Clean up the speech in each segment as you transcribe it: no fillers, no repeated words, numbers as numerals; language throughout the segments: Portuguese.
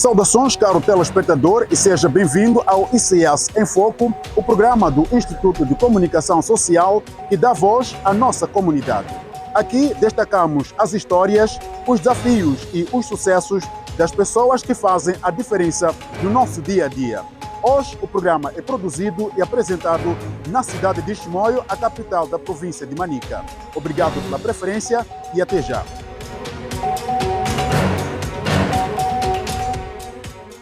Saudações, caro telespectador, e seja bem-vindo ao ICS em Foco, o programa do Instituto de Comunicação Social que dá voz à nossa comunidade. Aqui destacamos as histórias, os desafios e os sucessos das pessoas que fazem a diferença no nosso dia a dia. Hoje o programa é produzido e apresentado na cidade de Chimoio, a capital da província de Manica. Obrigado pela preferência e até já.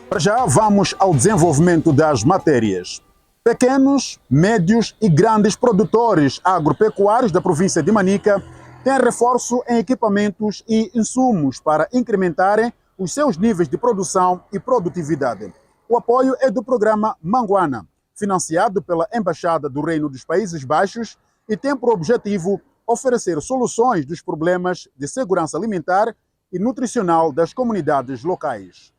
Para já vamos ao desenvolvimento das matérias. Pequenos, médios e grandes produtores agropecuários da província de Manica têm reforço em equipamentos e insumos para incrementarem os seus níveis de produção e produtividade. O apoio é do programa Manguana, financiado pela Embaixada do Reino dos Países Baixos e tem por objetivo oferecer soluções dos problemas de segurança alimentar e nutricional das comunidades locais.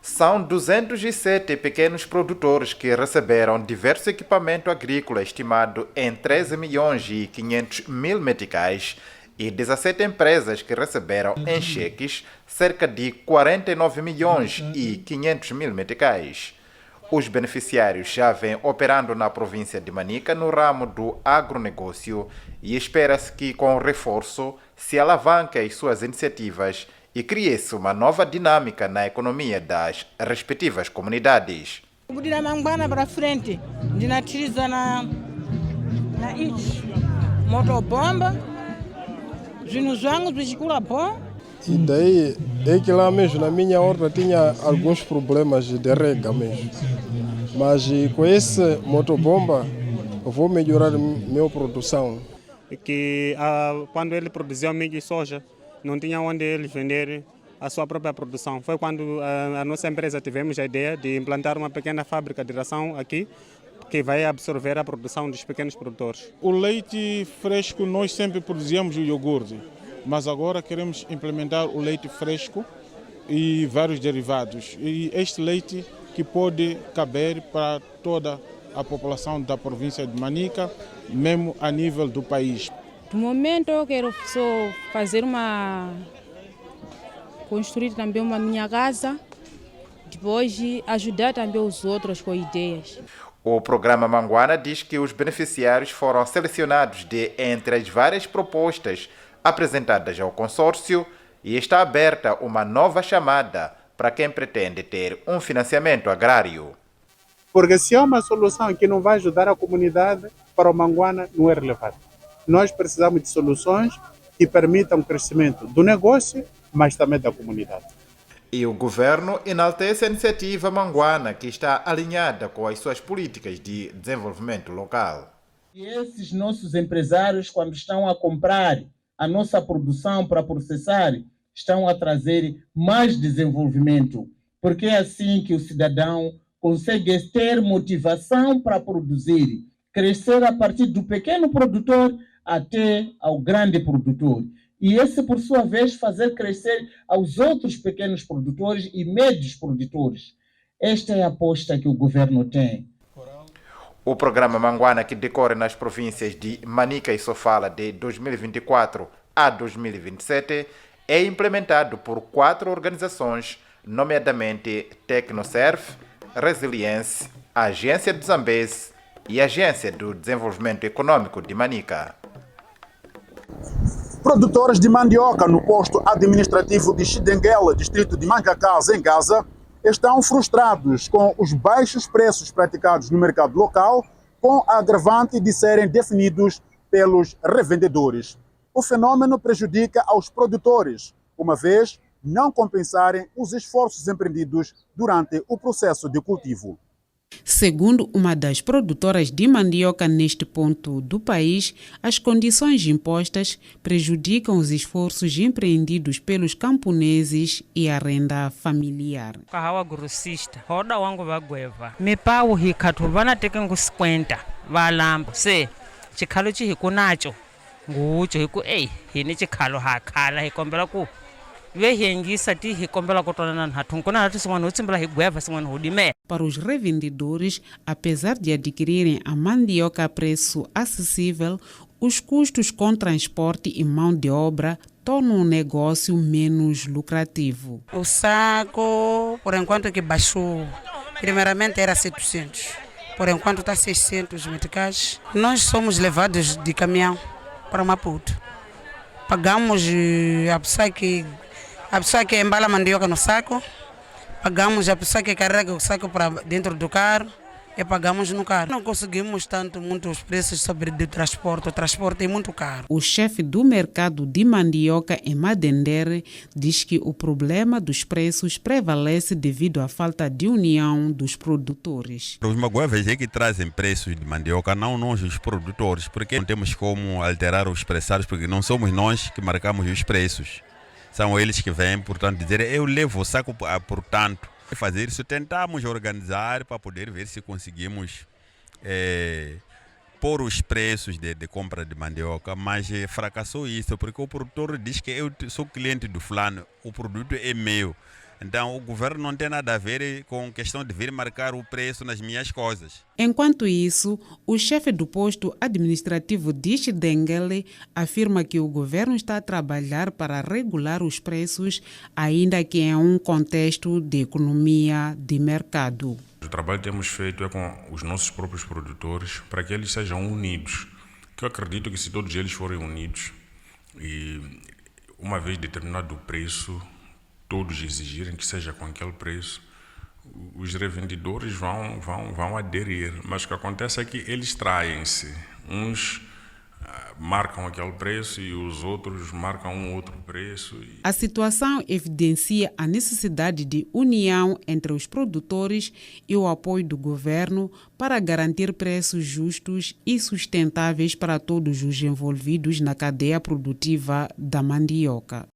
São 207 pequenos produtores que receberam diverso equipamento agrícola estimado em 13 milhões e 500 mil meticais e 17 empresas que receberam em cheques cerca de 49 milhões e 500 mil meticais. Os beneficiários já vêm operando na província de Manica no ramo do agronegócio e espera-se que com o reforço se alavanque as suas iniciativas e crie-se uma nova dinâmica na economia das respectivas comunidades. Kudira Manguana para frente, dinatiriza na motobomba, os vangos bicicula bom. E daí é que lá mesmo na minha horta tinha alguns problemas de rega mesmo. Mas com esse motobomba eu vou melhorar a minha produção. Que quando ele produzia milho e soja, não tinha onde ele vender a sua própria produção. Foi quando a nossa empresa tivemos a ideia de implantar uma pequena fábrica de ração aqui, que vai absorver a produção dos pequenos produtores. O leite fresco nós sempre produzíamos o iogurte, mas agora queremos implementar o leite fresco e vários derivados. E este leite que pode caber para toda a população da província de Manica, mesmo a nível do país. No momento eu quero só construir também uma minha casa, depois ajudar também os outros com ideias. O programa Manguana diz que os beneficiários foram selecionados de entre as várias propostas apresentadas ao consórcio e está aberta uma nova chamada para quem pretende ter um financiamento agrário. Porque se há uma solução que não vai ajudar a comunidade, para o Manguana não é relevante. Nós precisamos de soluções que permitam o crescimento do negócio, mas também da comunidade. E o governo enaltece a iniciativa Manguana, que está alinhada com as suas políticas de desenvolvimento local. E esses nossos empresários, quando estão a comprar a nossa produção para processar, estão a trazer mais desenvolvimento, porque é assim que o cidadão consegue ter motivação para produzir, crescer a partir do pequeno produtor até ao grande produtor. E esse, por sua vez, fazer crescer aos outros pequenos produtores e médios produtores. Esta é a aposta que o governo tem. O programa Manguana, que decorre nas províncias de Manica e Sofala de 2024 a 2027, é implementado por 4 organizações, nomeadamente Tecnoserve, Resiliência, Agência do Zambeze e Agência do Desenvolvimento Econômico de Manica. Produtores de mandioca no posto administrativo de Chidenguela, distrito de Mancacás, em Gaza, estão frustrados com os baixos preços praticados no mercado local, com a agravante de serem definidos pelos revendedores. O fenômeno prejudica aos produtores, uma vez não compensarem os esforços empreendidos durante o processo de cultivo. Segundo uma das produtoras de mandioca neste ponto do país, as condições impostas prejudicam os esforços empreendidos pelos camponeses e a renda familiar. Kahawa grossista, roda wangu bagweva. Mipau hikatu vana tekengu 50 valambo se chikhalo chihiku nacho ngucho hiku hini chikhalo hakhala hikombela ku Para os revendedores, apesar de adquirirem a mandioca a preço acessível, os custos com transporte e mão de obra tornam o negócio menos lucrativo. O saco, por enquanto que baixou, primeiramente era 700, por enquanto está 600 meticais. Nós somos levados de caminhão para Maputo. Pagamos a pessoa que embala a mandioca no saco, pagamos a pessoa que carrega o saco para dentro do carro e pagamos no carro. Não conseguimos muitos preços sobre o transporte é muito caro. O chefe do mercado de mandioca em Madendere diz que o problema dos preços prevalece devido à falta de união dos produtores. Os magoéveis é que trazem preços de mandioca, não nós os produtores, porque não temos como alterar os pressários, porque não somos nós que marcamos os preços. São eles que vêm, portanto, dizer eu levo o saco por tanto. Fazer isso, tentamos organizar para poder ver se conseguimos pôr os preços de compra de mandioca, mas fracassou isso, porque o produtor diz que eu sou cliente do fulano, o produto é meu. Então o governo não tem nada a ver com questão de vir marcar o preço nas minhas coisas. Enquanto isso, o chefe do posto administrativo de Xidengele afirma que o governo está a trabalhar para regular os preços, ainda que em um contexto de economia de mercado. O trabalho que temos feito é com os nossos próprios produtores para que eles sejam unidos. Que eu acredito que se todos eles forem unidos e uma vez determinado o preço, todos exigirem que seja com aquele preço, os revendedores vão aderir. Mas o que acontece é que eles traem-se. Uns marcam aquele preço e os outros marcam um outro preço. A situação evidencia a necessidade de união entre os produtores e o apoio do governo para garantir preços justos e sustentáveis para todos os envolvidos na cadeia produtiva da mandioca.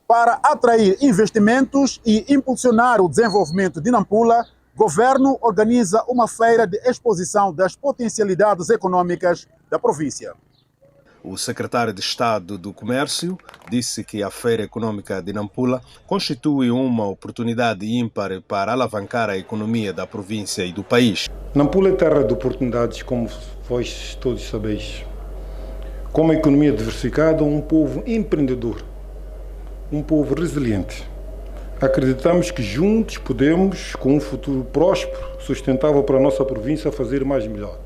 Para atrair investimentos e impulsionar o desenvolvimento de Nampula, o governo organiza uma feira de exposição das potencialidades econômicas da província. O secretário de Estado do Comércio disse que a Feira Econômica de Nampula constitui uma oportunidade ímpar para alavancar a economia da província e do país. Nampula é terra de oportunidades, como vós todos sabeis. Com uma economia diversificada, um povo empreendedor, um povo resiliente. Acreditamos que juntos podemos, com um futuro próspero, sustentável para a nossa província, fazer mais melhor.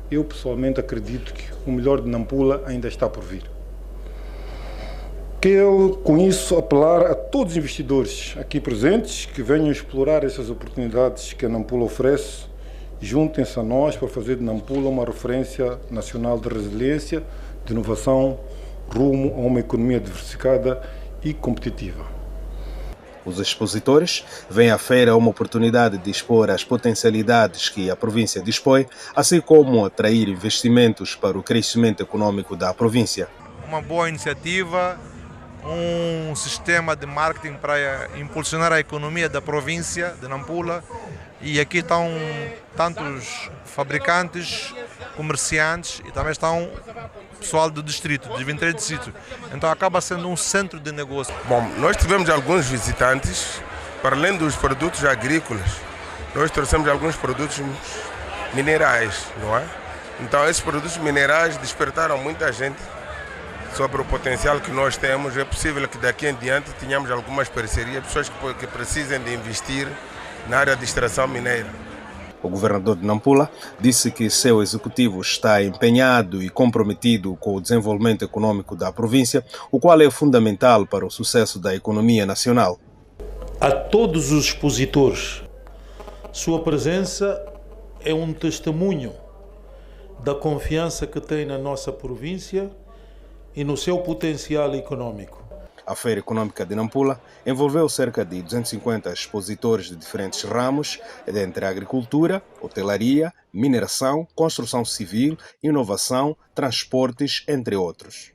Eu pessoalmente acredito que o melhor de Nampula ainda está por vir. Quero com isso apelar a todos os investidores aqui presentes que venham explorar essas oportunidades que a Nampula oferece. Juntem-se a nós para fazer de Nampula uma referência nacional de resiliência, de inovação, rumo a uma economia diversificada e competitiva. Os expositores veem a feira uma oportunidade de expor as potencialidades que a província dispõe, assim como atrair investimentos para o crescimento econômico da província. Uma boa iniciativa, um sistema de marketing para impulsionar a economia da província de Nampula, e aqui estão tantos fabricantes, comerciantes e também estão pessoal do distrito, de 23 distritos. Então acaba sendo um centro de negócio. Bom, nós tivemos alguns visitantes, para além dos produtos agrícolas, nós trouxemos alguns produtos minerais, não é? Então esses produtos minerais despertaram muita gente sobre o potencial que nós temos. É possível que daqui em diante tenhamos algumas parcerias, pessoas que precisem de investir na área de extração mineira. O governador de Nampula disse que seu executivo está empenhado e comprometido com o desenvolvimento econômico da província, o qual é fundamental para o sucesso da economia nacional. A todos os expositores, sua presença é um testemunho da confiança que tem na nossa província e no seu potencial econômico. A Feira Econômica de Nampula envolveu cerca de 250 expositores de diferentes ramos, dentre agricultura, hotelaria, mineração, construção civil, inovação, transportes, entre outros.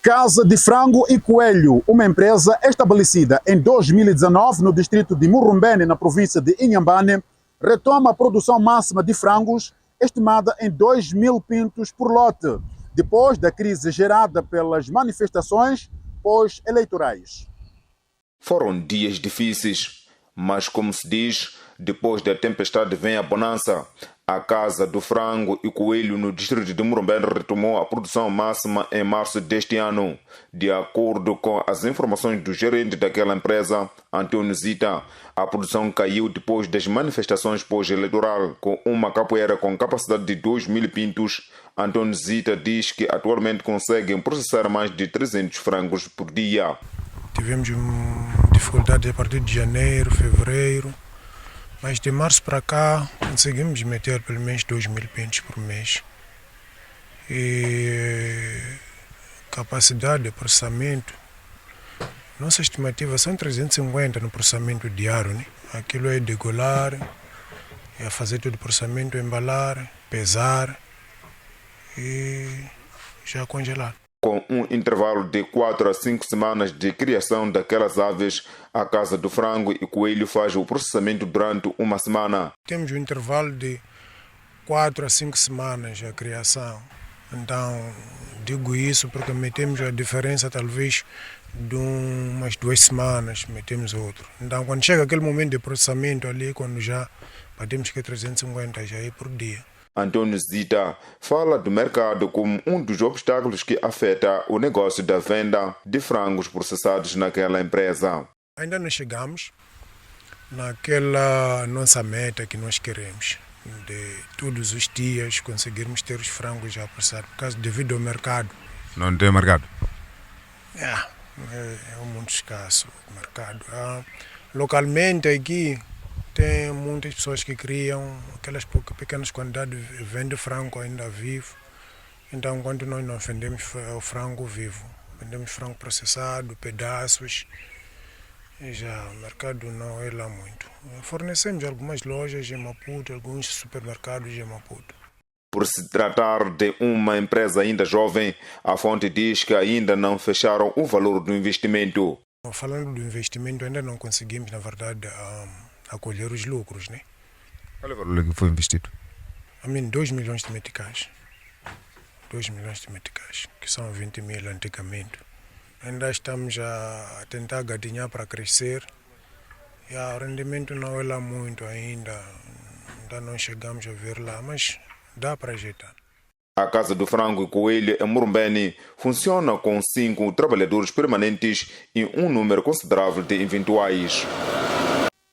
Casa de Frango e Coelho, uma empresa estabelecida em 2019 no distrito de Murumbene, na província de Inhambane, retoma a produção máxima de frangos, estimada em 2.000 pintos por lote, depois da crise gerada pelas manifestações pós-eleitorais. Foram dias difíceis, mas como se diz, depois da tempestade vem a bonança. A Casa do Frango e Coelho no distrito de Murumbene retomou a produção máxima em março deste ano. De acordo com as informações do gerente daquela empresa, Antônio Zita, a produção caiu depois das manifestações pós-eleitoral, com uma capoeira com capacidade de 2.000 pintos. Antônio Zita diz que atualmente conseguem processar mais de 300 frangos por dia. Tivemos dificuldade a partir de janeiro, fevereiro, mas de março para cá conseguimos meter pelo menos 2.000 pintos por mês. E capacidade de processamento, nossa estimativa são 350 no processamento diário, né? Aquilo é degolar, é fazer todo o processamento, embalar, pesar e já congelar. Com um intervalo de 4 a 5 semanas de criação daquelas aves, a Casa do Frango e Coelho faz o processamento durante uma semana. Temos um intervalo de 4 a 5 semanas a criação. Então, digo isso porque metemos a diferença talvez de umas 2 semanas, metemos outro. Então, quando chega aquele momento de processamento ali, quando já batemos que 350 já é por dia. Antônio Zita fala do mercado como um dos obstáculos que afeta o negócio da venda de frangos processados naquela empresa. Ainda não chegamos naquela nossa meta que nós queremos, de todos os dias conseguirmos ter os frangos já processados, por causa devido ao mercado. Não tem mercado? É muito escasso o mercado. Localmente aqui tem muitas pessoas que criam aquelas pequenas quantidades, vendem frango ainda vivo. Então, enquanto nós não vendemos o frango vivo, vendemos frango processado, pedaços, e já o mercado não é lá muito. Fornecemos algumas lojas em Maputo, alguns supermercados em Maputo. Por se tratar de uma empresa ainda jovem, a fonte diz que ainda não fecharam o valor do investimento. Falando do investimento, ainda não conseguimos, na verdade, acolher os lucros, né? Qual é o valor que foi investido? 2 milhões de meticais. 2 milhões de meticais, que são 20 mil antigamente. Ainda estamos a tentar gatinhar para crescer. E o rendimento não é lá muito ainda não chegamos a ver lá, mas dá para ajeitar. A Casa do Frango e Coelho em Murumbene funciona com 5 trabalhadores permanentes e um número considerável de eventuais.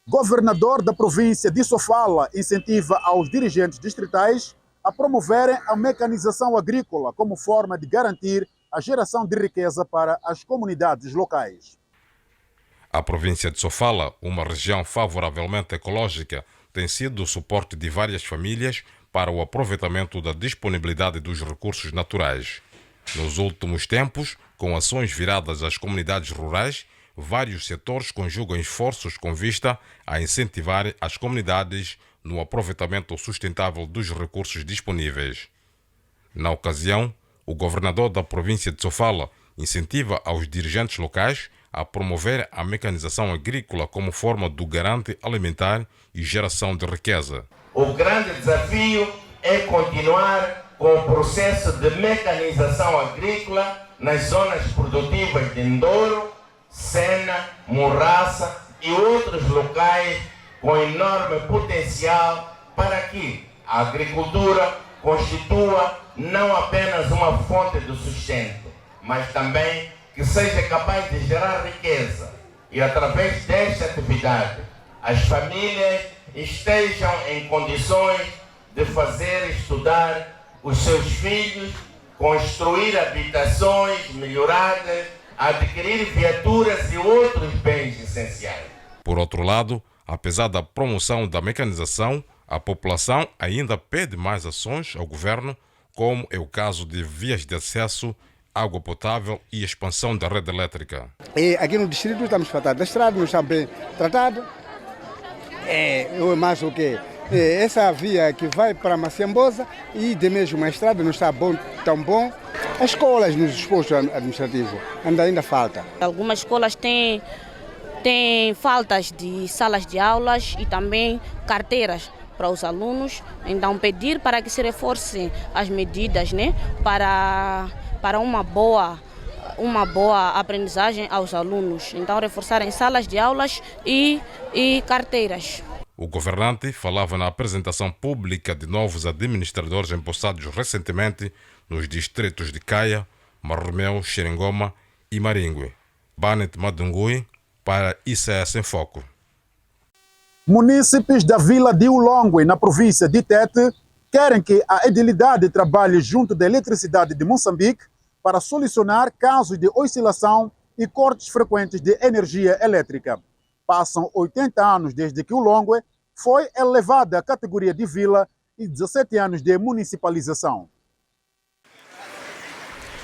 Governador da província de Sofala incentiva aos dirigentes distritais a promoverem a mecanização agrícola como forma de garantir a geração de riqueza para as comunidades locais. A província de Sofala, uma região favoravelmente ecológica, tem sido o suporte de várias famílias para o aproveitamento da disponibilidade dos recursos naturais. Nos últimos tempos, com ações viradas às comunidades rurais, vários setores conjugam esforços com vista a incentivar as comunidades no aproveitamento sustentável dos recursos disponíveis. Na ocasião, o governador da província de Sofala incentiva aos dirigentes locais a promover a mecanização agrícola como forma do garante alimentar e geração de riqueza. O grande desafio é continuar com o processo de mecanização agrícola nas zonas produtivas de Ndoro, Sena, Morraça e outros locais com enorme potencial para que a agricultura constitua não apenas uma fonte de sustento, mas também que seja capaz de gerar riqueza e, através desta atividade, as famílias estejam em condições de fazer estudar os seus filhos, construir habitações melhoradas, adquirir viaturas e outros bens essenciais. Por outro lado, apesar da promoção da mecanização, a população ainda pede mais ações ao governo, como é o caso de vias de acesso, água potável e expansão da rede elétrica. Aqui no distrito estamos tratados da estrada, não está bem tratada. Mais o quê? Essa via que vai para Maciambosa e de mesmo a estrada não está tão bom. As escolas nos postos administrativos ainda falta. Algumas escolas têm faltas de salas de aulas e também carteiras para os alunos. Então pedir para que se reforcem as medidas, né, para uma boa aprendizagem aos alunos. Então reforçarem salas de aulas e carteiras. O governante falava na apresentação pública de novos administradores empossados recentemente nos distritos de Caia, Marromeu, Xeringoma e Maringue. Banet Madungui para ICS em Foco. Munícipes da vila de Ulongwe, na província de Tete, querem que a edilidade trabalhe junto da Eletricidade de Moçambique para solucionar casos de oscilação e cortes frequentes de energia elétrica. Passam 80 anos desde que Ulongwe foi elevada à categoria de vila e 17 anos de municipalização.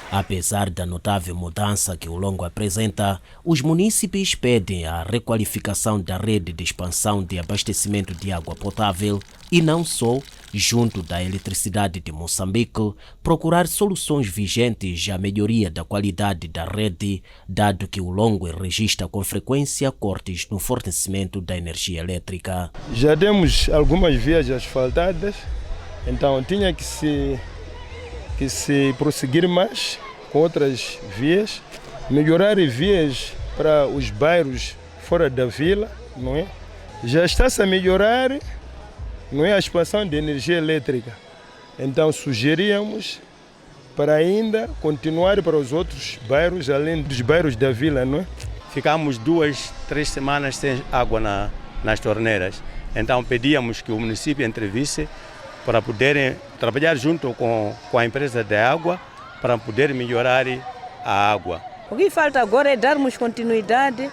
Apesar da notável mudança que o Ulongwe apresenta, os munícipes pedem a requalificação da rede de expansão de abastecimento de água potável e não só, junto da Eletricidade de Moçambique, procurar soluções vigentes à melhoria da qualidade da rede, dado que o Ulongwe registra com frequência cortes no fornecimento da energia elétrica. Já temos algumas vias asfaltadas, então tinha que se prosseguir mais com outras vias, melhorar vias para os bairros fora da vila, não é? Já está-se a melhorar, não é, a expansão de energia elétrica. Então sugeríamos para ainda continuar para os outros bairros, além dos bairros da vila, não é? Ficamos 2, 3 semanas sem água nas torneiras. Então pedíamos que o município intervisse para poderem trabalhar junto com a empresa de água para poder melhorar a água. O que falta agora é darmos continuidade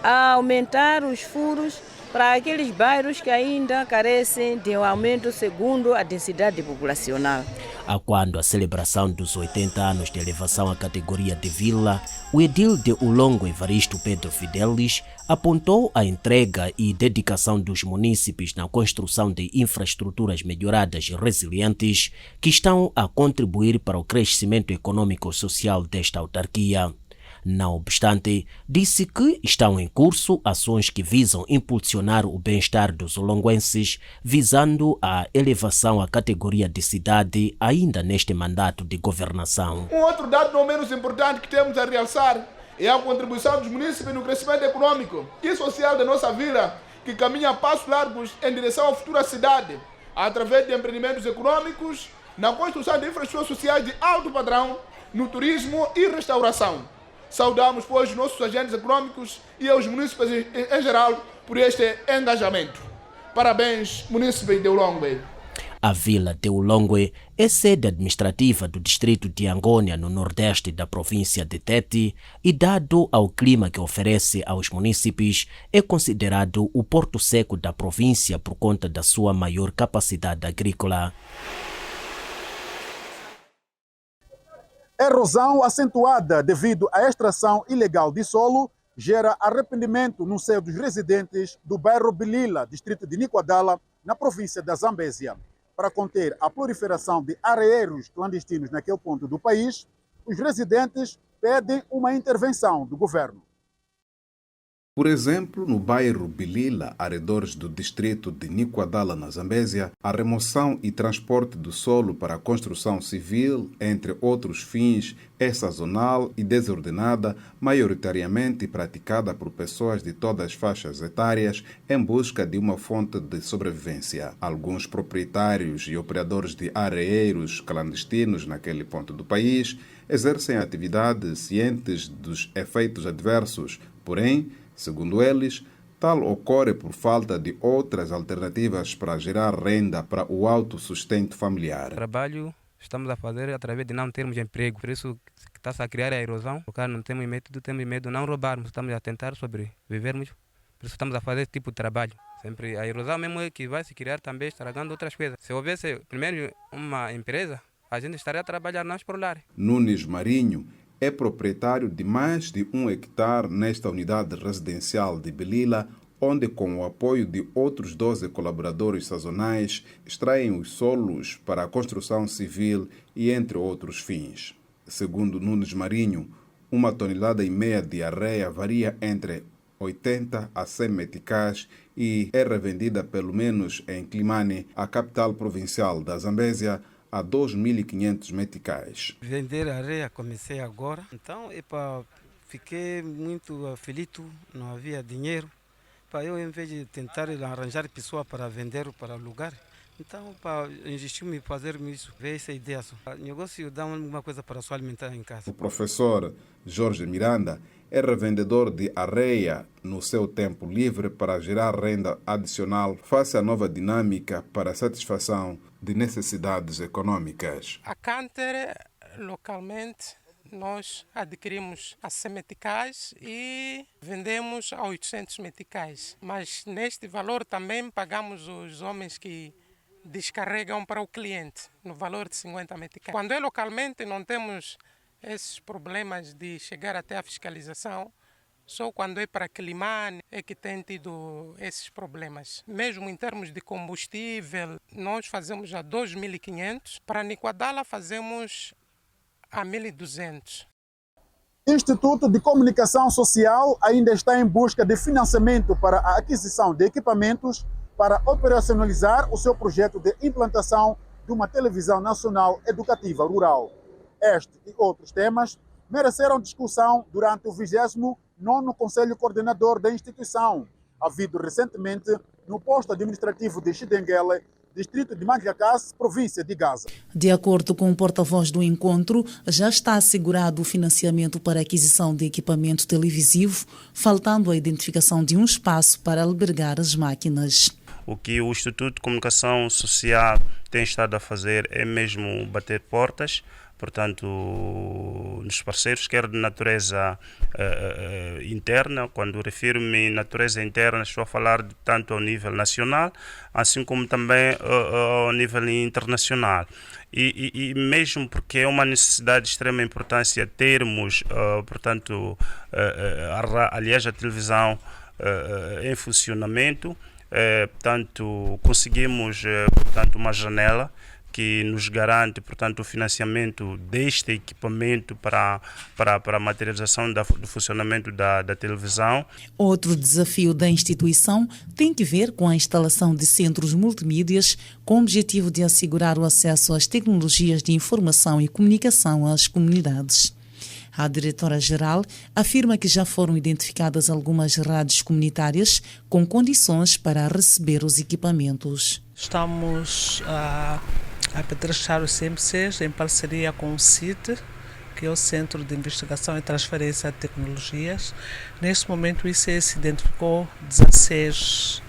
a aumentar os furos para aqueles bairros que ainda carecem de um aumento segundo a densidade populacional. A quando a celebração dos 80 anos de elevação à categoria de vila, o edil de Ulongwe, Evaristo Pedro Fidelis, apontou a entrega e dedicação dos munícipes na construção de infraestruturas melhoradas e resilientes que estão a contribuir para o crescimento econômico-social desta autarquia. Não obstante, disse que estão em curso ações que visam impulsionar o bem-estar dos ulongwenses, visando a elevação à categoria de cidade ainda neste mandato de governação. Um outro dado não menos importante que temos a realçar é a contribuição dos munícipes no crescimento econômico e social da nossa vila, que caminha a passos largos em direção à futura cidade, através de empreendimentos econômicos, na construção de infraestruturas sociais de alto padrão, no turismo e restauração. Saudamos, pois, os nossos agentes econômicos e aos munícipes em geral por este engajamento. Parabéns, munícipes de Ulongwe. A vila de Ulongwe é sede administrativa do distrito de Angônia, no nordeste da província de Tete, e dado ao clima que oferece aos munícipes, é considerado o porto seco da província por conta da sua maior capacidade agrícola. Erosão acentuada devido à extração ilegal de solo gera arrependimento no seio dos residentes do bairro Bilila, distrito de Niquadala, na província da Zambésia. Para conter a proliferação de areeiros clandestinos naquele ponto do país, os residentes pedem uma intervenção do governo. Por exemplo, no bairro Bilila, arredores do distrito de Niquadala, na Zambésia, a remoção e transporte do solo para a construção civil, entre outros fins, é sazonal e desordenada, maioritariamente praticada por pessoas de todas as faixas etárias em busca de uma fonte de sobrevivência. Alguns proprietários e operadores de areeiros clandestinos naquele ponto do país exercem atividades cientes dos efeitos adversos, porém, segundo eles, tal ocorre por falta de outras alternativas para gerar renda para o autossustento familiar. O trabalho estamos a fazer através de não termos emprego, por isso que está-se a criar a erosão. Porque não temos medo de não roubarmos, estamos a tentar sobrevivermos, por isso estamos a fazer esse tipo de trabalho. Sempre a erosão mesmo é que vai se criar também, estragando outras coisas. Se houvesse primeiro uma empresa, a gente estaria a trabalhar nós por lá. Nunes Marinho é proprietário de mais de 1 hectare nesta unidade residencial de Bilila, onde, com o apoio de outros 12 colaboradores sazonais, extraem os solos para a construção civil e entre outros fins. Segundo Nunes Marinho, 1,5 toneladas de areia varia entre 80 a 100 meticais e é revendida pelo menos em Climane, a capital provincial da Zambésia, a 2.500 meticais. Vender areia comecei agora, então fiquei muito aflito, não havia dinheiro, Eu, em vez de tentar arranjar pessoa para vender ou para alugar, então, insistiu-me fazer isso, ver essa ideia. O negócio dá alguma coisa para só alimentar em casa. O professor Jorge Miranda é revendedor de areia no seu tempo livre para gerar renda adicional face à nova dinâmica para a satisfação de necessidades econômicas. A Canter, localmente, nós adquirimos a 100 meticais e vendemos a 800 meticais. Mas neste valor também pagamos os homens que descarregam para o cliente, no valor de 50 meticais. Quando é localmente, não temos esses problemas de chegar até a fiscalização. Só quando é para Climane é que tem tido esses problemas. Mesmo em termos de combustível, nós fazemos a 2.500. Para Niquadala fazemos a 1.200. Instituto de Comunicação Social ainda está em busca de financiamento para a aquisição de equipamentos para operacionalizar o seu projeto de implantação de uma televisão nacional educativa rural. Este e outros temas mereceram discussão durante o 29º Conselho Coordenador da instituição, havido recentemente no posto administrativo de Xidenguele, distrito de Manglacás, província de Gaza. De acordo com o porta-voz do encontro, já está assegurado o financiamento para a aquisição de equipamento televisivo, faltando a identificação de um espaço para albergar as máquinas. O que o Instituto de Comunicação Social tem estado a fazer é mesmo bater portas, portanto, nos parceiros, quer de natureza interna. Quando refiro-me natureza interna, estou a falar de tanto ao nível nacional, assim como também ao nível internacional. E mesmo porque é uma necessidade de extrema importância termos, portanto, aliás, a televisão em funcionamento, portanto, conseguimos uma janela que nos garante, portanto, o financiamento deste equipamento para a materialização do funcionamento da televisão. Outro desafio da instituição tem que ver com a instalação de centros multimídias com o objetivo de assegurar o acesso às tecnologias de informação e comunicação às comunidades. A diretora-geral afirma que já foram identificadas algumas rádios comunitárias com condições para receber os equipamentos. Estamos a apetrejar os CMCs em parceria com o CIT, que é o Centro de Investigação e Transferência de Tecnologias. Neste momento, o ICS identificou 16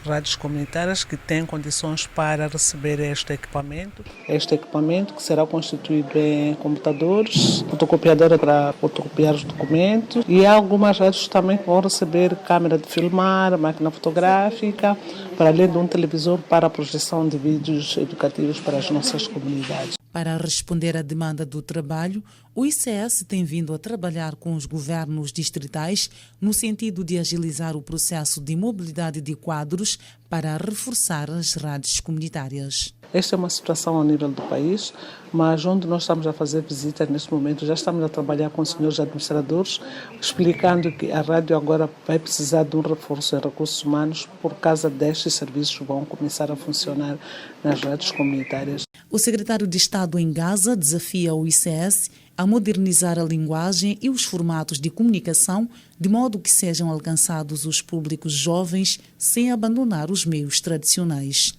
rádios comunitárias que têm condições para receber este equipamento. Este equipamento que será constituído em computadores, fotocopiadora para fotocopiar os documentos, e há algumas rádios também que vão receber câmera de filmar, máquina fotográfica, para além de um televisor para a projeção de vídeos educativos para as nossas comunidades. Para responder à demanda do trabalho, o ICS tem vindo a trabalhar com os governos distritais no sentido de agilizar o processo de mobilidade de quadros para reforçar as rádios comunitárias. Esta é uma situação a nível do país, mas onde nós estamos a fazer visitas neste momento, já estamos a trabalhar com os senhores administradores, explicando que a rádio agora vai precisar de um reforço em recursos humanos, por causa destes serviços vão começar a funcionar nas rádios comunitárias. O secretário de Estado em Gaza desafia o ICS a modernizar a linguagem e os formatos de comunicação de modo que sejam alcançados os públicos jovens sem abandonar os meios tradicionais.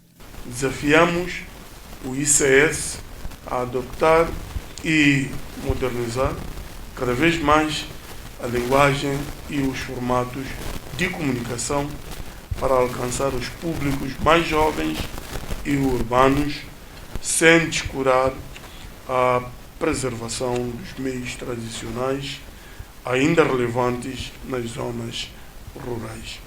Desafiamos o ICS a adoptar e modernizar cada vez mais a linguagem e os formatos de comunicação para alcançar os públicos mais jovens e urbanos, sem descurar a preservação dos meios tradicionais ainda relevantes nas zonas rurais.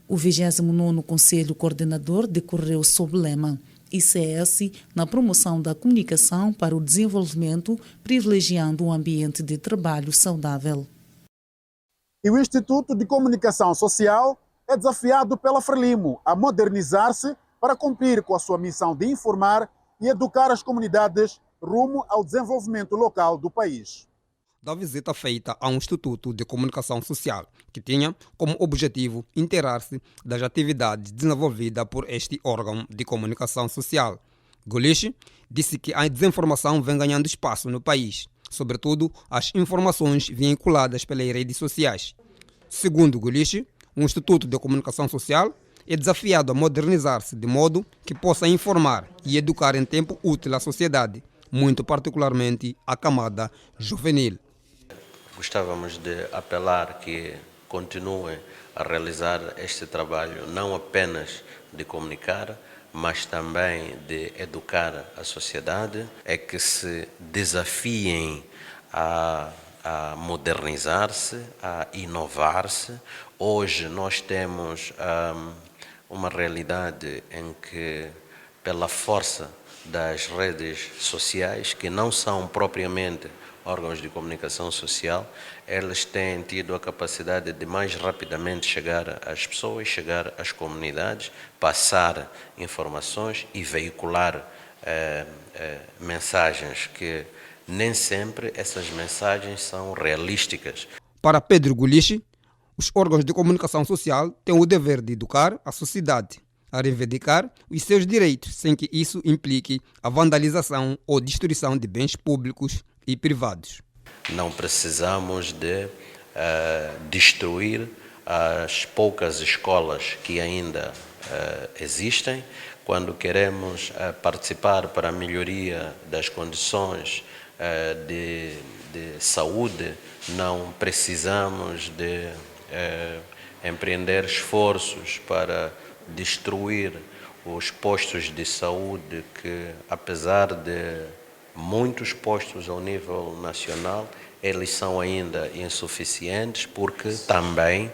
O 29º Conselho Coordenador decorreu sob o lema ICS na promoção da comunicação para o desenvolvimento, privilegiando um ambiente de trabalho saudável. E o Instituto de Comunicação Social é desafiado pela Frelimo a modernizar-se para cumprir com a sua missão de informar e educar as comunidades rumo ao desenvolvimento local do país. Da visita feita a um Instituto de Comunicação Social, que tinha como objetivo inteirar-se das atividades desenvolvidas por este órgão de comunicação social, Gulish disse que a desinformação vem ganhando espaço no país, sobretudo as informações vinculadas pelas redes sociais. Segundo Gulish, Um Instituto de Comunicação Social é desafiado a modernizar-se de modo que possa informar e educar em tempo útil à sociedade, muito particularmente à camada juvenil. Gostávamos de apelar que continuem a realizar este trabalho, não apenas de comunicar, mas também de educar a sociedade, é que se desafiem a modernizar-se, a inovar-se. Hoje nós temos uma realidade em que, pela força das redes sociais, que não são propriamente órgãos de comunicação social, eles têm tido a capacidade de mais rapidamente chegar às pessoas, chegar às comunidades, passar informações e veicular mensagens que nem sempre essas mensagens são realísticas. Para Pedro Gulichi, os órgãos de comunicação social têm o dever de educar a sociedade, a reivindicar os seus direitos, sem que isso implique a vandalização ou destruição de bens públicos e privados. Não precisamos de destruir as poucas escolas que ainda existem. Quando queremos participar para a melhoria das condições de saúde, não precisamos de empreender esforços para destruir os postos de saúde que, apesar de muitos postos ao nível nacional, eles são ainda insuficientes, porque também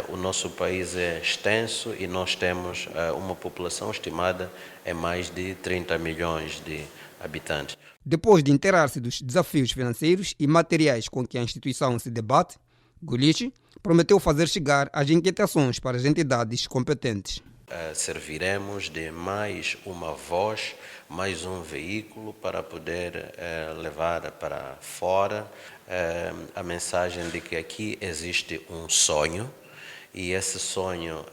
o nosso país é extenso e nós temos uma população estimada em mais de 30 milhões de habitantes. Depois de inteirar-se dos desafios financeiros e materiais com que a instituição se debate, Gulichi prometeu fazer chegar as inquietações para as entidades competentes. Serviremos de mais uma voz, mais um veículo para poder levar para fora a mensagem de que aqui existe um sonho, e esse sonho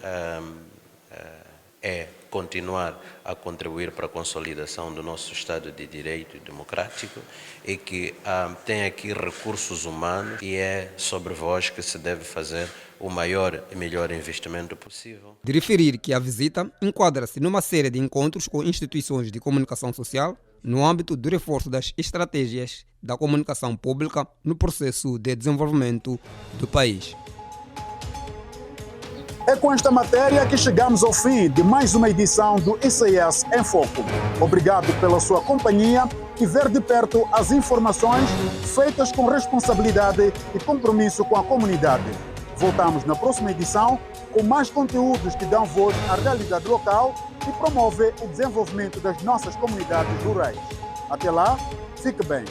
é continuar a contribuir para a consolidação do nosso Estado de Direito e democrático, e que tem aqui recursos humanos, e é sobre vós que se deve fazer o maior e melhor investimento possível. De referir que a visita enquadra-se numa série de encontros com instituições de comunicação social no âmbito do reforço das estratégias da comunicação pública no processo de desenvolvimento do país. É com esta matéria que chegamos ao fim de mais uma edição do ICS em Foco. Obrigado pela sua companhia e ver de perto as informações feitas com responsabilidade e compromisso com a comunidade. Voltamos na próxima edição com mais conteúdos que dão voz à realidade local e promovem o desenvolvimento das nossas comunidades rurais. Até lá, fique bem.